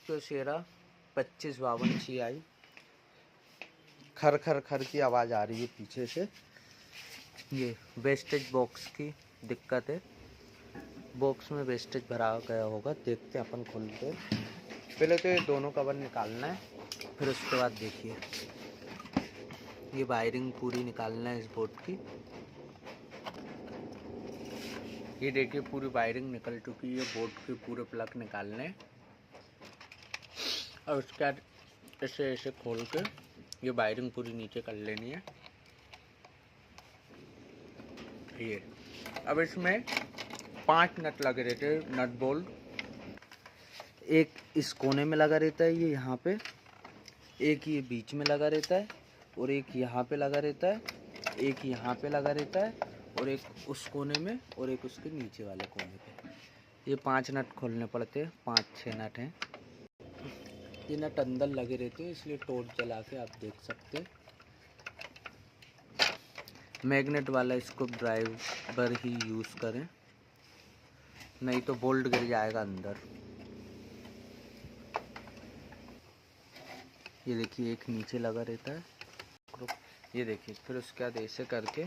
Kyocera 2552 CI। खर खर खर की आवाज़ आ रही है पीछे से। ये वेस्टेज बॉक्स की दिक्कत है, बॉक्स में वेस्टेज भरा गया होगा। देखते हैं अपन खोल के। पहले तो ये दोनों कवर निकालना है, फिर उसके बाद देखिए ये वायरिंग पूरी निकालना है इस बोर्ड की। ये देखिए पूरी वायरिंग निकल चुकी है, बोर्ड के पूरे प्लग निकालने हैं। और उसके बाद ऐसे ऐसे खोल के ये वायरिंग पूरी नीचे कर लेनी है। ये अब इसमें 5 नट लगे रहते हैं, नट बोल्ट। एक इस कोने में लगा रहता है, ये यहाँ पे, एक ये बीच में लगा रहता है, और एक यहाँ पे लगा रहता है, एक यहाँ पे लगा रहता है, और एक उस कोने में, और एक उसके नीचे वाले कोने पे। ये 5 नट खोलने पड़ते हैं, 5-6 नट हैं। ये नट अंदर लगे रहते हैं, इसलिए टॉर्च जला के आप देख सकते हैं। मैग्नेट वाला इसको ड्राइवर ही यूज़ करें, नहीं तो बोल्ट गिर जाएगा अंदर। ये देखिए एक नीचे लगा रहता है, ये देखिए। फिर उसके बाद ऐसे करके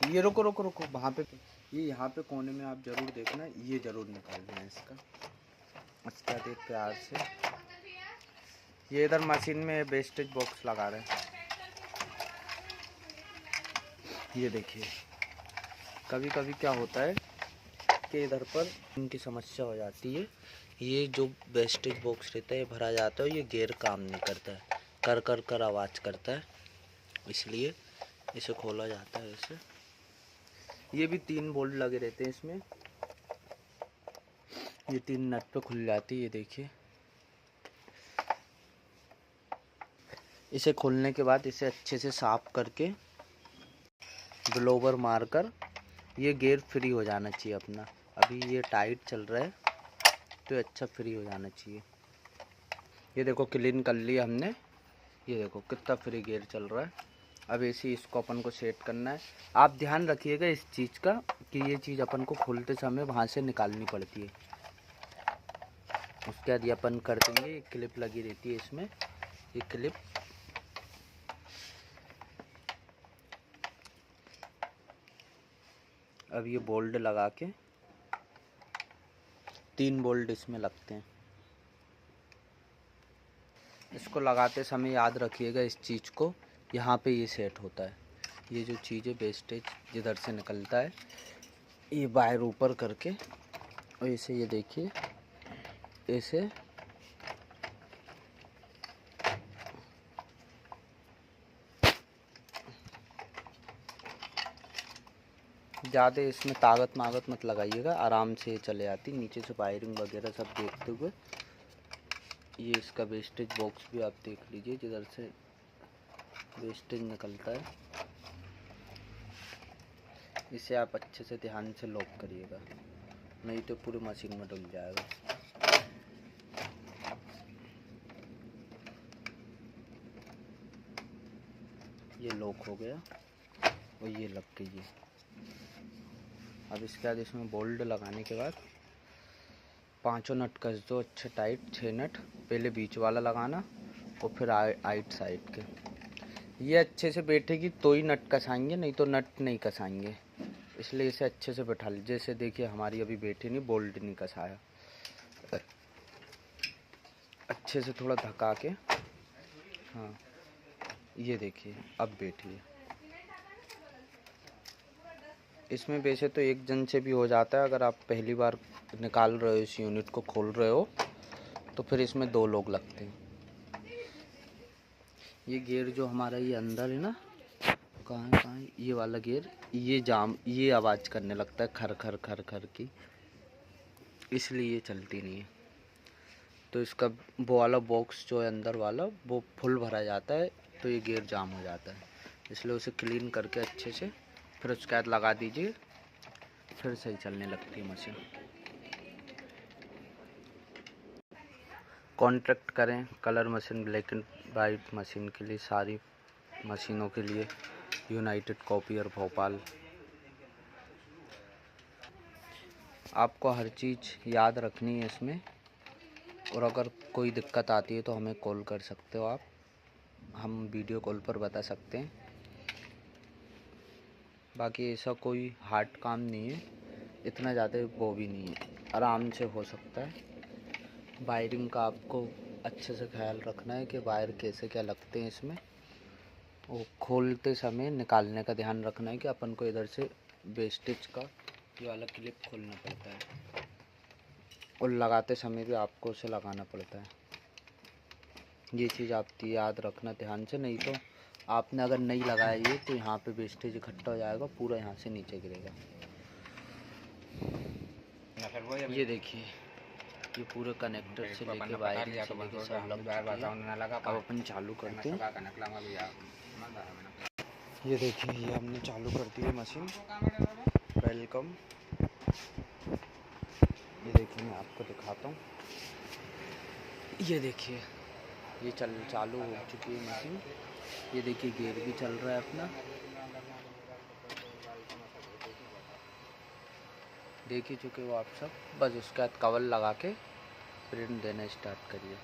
ये रुको रुको रुको वहाँ पे, ये यहाँ पे कोने में आप ज़रूर देखना, ये ज़रूर निकाल देना इसका। उसके बाद एक प्यार से ये इधर मशीन में वेस्टेज बॉक्स लगा रहे हैं। ये देखिए कभी कभी क्या होता है कि इधर पर इनकी समस्या हो जाती है। ये जो वेस्टेज बॉक्स रहता है ये भरा जाता है, ये गियर काम नहीं करता है, कर कर कर आवाज़ करता है, इसलिए इसे खोला जाता है ऐसे। ये भी 3 बोल्ट लगे रहते हैं इसमें, ये 3 नट पे खुल जाती है। ये देखिए इसे खोलने के बाद इसे अच्छे से साफ करके ब्लोवर मारकर ये गियर फ्री हो जाना चाहिए अपना। अभी ये टाइट चल रहा है तो अच्छा फ्री हो जाना चाहिए। ये देखो क्लीन कर लिया हमने, ये देखो कितना फ्री गियर चल रहा है। अब ऐसे इसको अपन को सेट करना है। आप ध्यान रखिएगा इस चीज़ का कि ये चीज़ अपन को खोलते समय वहाँ से निकालनी पड़ती है। उसके बाद ये अपन कर देंगे, ये क्लिप लगी रहती है इसमें, ये क्लिप। अब ये बोल्ट लगा के 3 बोल्ट इसमें लगते हैं। इसको लगाते समय याद रखिएगा इस चीज़ को, यहाँ पे ये सेट होता है। ये जो चीज़ है वेस्टेज जिधर से निकलता है, ये वायर ऊपर करके और इसे ये देखिए ऐसे ज़्यादा इसमें ताकत मागत मत लगाइएगा, आराम से चले आती। नीचे से वायरिंग वगैरह सब देखते हुए ये इसका वेस्टेज बॉक्स भी आप देख लीजिए जिधर से वेस्टेज निकलता है। इसे आप अच्छे से ध्यान से लॉक करिएगा, नहीं तो पूरी मशीन में डल जाएगा। ये लॉक हो गया और ये लग गई है। अब इसके बाद इसमें बोल्ट लगाने के बाद 5 नट कस दो अच्छे टाइट, 6 नट। पहले बीच वाला लगाना और फिर आइट साइड के। ये अच्छे से बैठेगी तो ही नट कसाएंगे, नहीं तो नट नहीं कसाएंगे, इसलिए इसे अच्छे से बैठा लीजिए। जैसे देखिए हमारी अभी बैठी नहीं, बोल्ट नहीं कसाया। अच्छे से थोड़ा धक्का के, हाँ ये देखिए अब बैठी है। इसमें वैसे तो एक जन से भी हो जाता है, अगर आप पहली बार निकाल रहे हो इस यूनिट को खोल रहे हो तो फिर इसमें 2 लोग लगते हैं। ये गियर जो हमारा ये अंदर है ना, कहाँ है ये वाला गियर, ये आवाज़ करने लगता है खर खर खर खर की, इसलिए ये चलती नहीं है। तो इसका वो वाला बॉक्स जो है अंदर वाला, वो फुल भरा जाता है तो ये गियर जाम हो जाता है, इसलिए उसे क्लीन करके अच्छे से फिर उसके बाद लगा दीजिए, फिर सही चलने लगती है मशीन। कॉन्टैक्ट करें colour machine black and white machine के लिए, सारी मशीनों के लिए यूनाइटेड कॉपियर भोपाल। आपको हर चीज़ याद रखनी है इसमें, और अगर कोई दिक्कत आती है तो हमें कॉल कर सकते हो आप, हम वीडियो कॉल पर बता सकते हैं। बाकी ऐसा कोई हार्ड काम नहीं है, इतना ज़्यादा वो भी नहीं है, आराम से हो सकता है। वायरिंग का आपको अच्छे से ख्याल रखना है कि वायर कैसे क्या लगते हैं इसमें, और खोलते समय निकालने का ध्यान रखना है कि अपन को इधर से वेस्टेज का ये वाला क्लिप खोलना पड़ता है, और लगाते समय भी आपको उसे लगाना पड़ता है। ये चीज़ आप याद रखना ध्यान से, नहीं तो आपने अगर नहीं लगाया ये तो यहाँ पे वेस्टेज इकट्ठा हो जाएगा, पूरा यहाँ से नीचे गिरेगा। ये देखिए, ये पूरे कनेक्टर से लेके वायरिंग से लेके सब लग चुकी है। अब अपन चालू करते हैं। ये देखिए, ये हमने चालू कर दी है मशीन। वेलकम। ये देखिए, मैं आपको दिखाता हूँ। ये देखिए, ये चालू हो चुकी है मशीन। ये देखिए, गियर भी चल रहा है अपना। देख ही चुके हो आप सब। बस उसके बाद कवर लगा के प्रिंट देना स्टार्ट करिए।